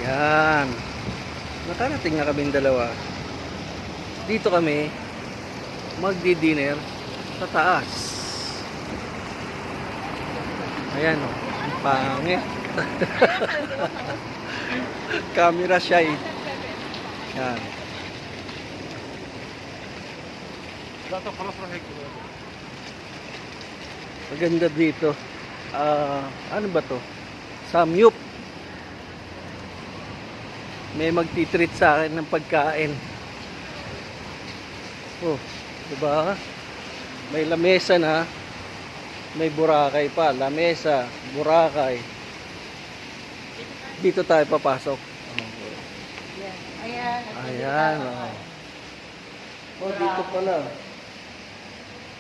Yan. Nakarating na kaming dalawa. Dito kami magdi-dinner sa taas. Ayan o. Ang pangit. Camera shy. Yan. Maganda dito. Ano ba to? Samyup. May magtitreat sa akin ng pagkain. Oh, diba? May lamesa na. May Boracay pa. Lamesa, Boracay. Dito tayo papasok. Ayan. Ayan. Oh, dito pala.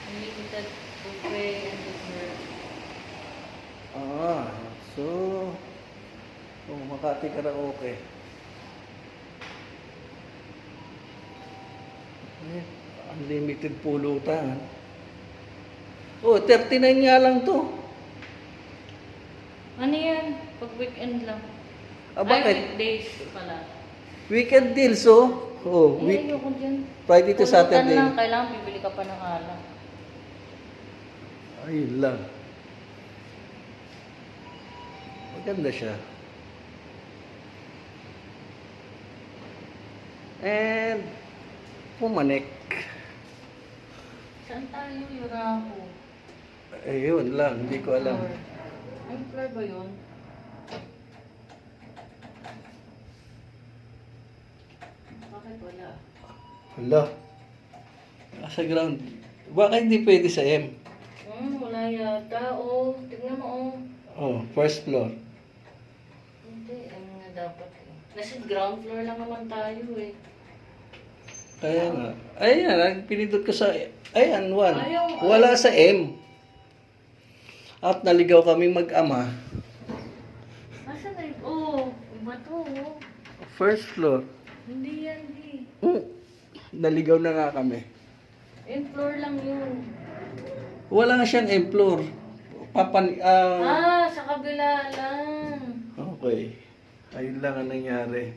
Unlimited buffet and dessert. So, Makati Karaoke. Unlimited pulutan. Oh, 39 nga lang to. Ano yan? Pag weekend lang. Bakit? Ay, weekdays pala. Weekend deals, oh. Oh, Ayoko dyan. Friday to Pulutan Saturday. lang, kailangan bibili ka pa ng alak. Ayun lang. Maganda siya. And pumanik. Saan tayo? Yuraho. Ayun lang, hindi ko alam. Ay, floor ba yun? Bakit wala? Hala. Sa ground. Bakit hindi pwede sa M? Wala yata. Oh, tignan mo. Oh, first floor. Hindi, ano nga dapat eh. Nasa ground floor lang naman tayo eh. Kaya nga. Ayan, pinindot ko sa... Ayan, 1. Ayaw, Wala sa M. At naligaw kami mag-ama. Nasaan na yun? Oh, iba to. First floor. Hindi yan, di. Naligaw na nga kami. In floor lang yun. Wala nga siyang M floor. Sa kabila lang. Okay. Ayun lang ang nangyari.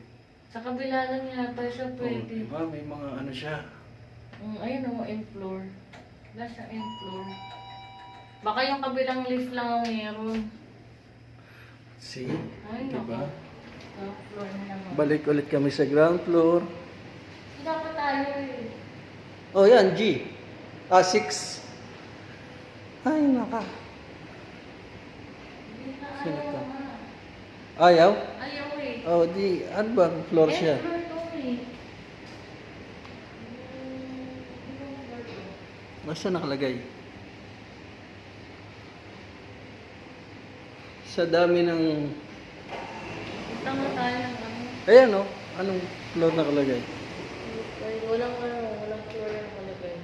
Sa kabila lang yata siya pwede. Diba? May mga ano siya. Ayun o, in floor. Wala siya in floor. Baka yung kabilang lift lang ang meron. See? Ay, Diba? Ground floor na naman. Balik ulit kami sa ground floor. Dapat tayo eh. Oh, yan, G. 6. Ay, naka. Hindi na Sino ayaw to? nga. Ayaw? Ayaw eh. Oh, di, ano bang floor siya? Floor to eh. Basta nakalagay. Sa dami ng... Punta nga tayo ng ano. Ayan, oh. Anong floor nakalagay? Ay, walang floor na nakalagay.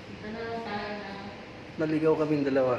Punta na lang tayo na. Naligaw kaming dalawa.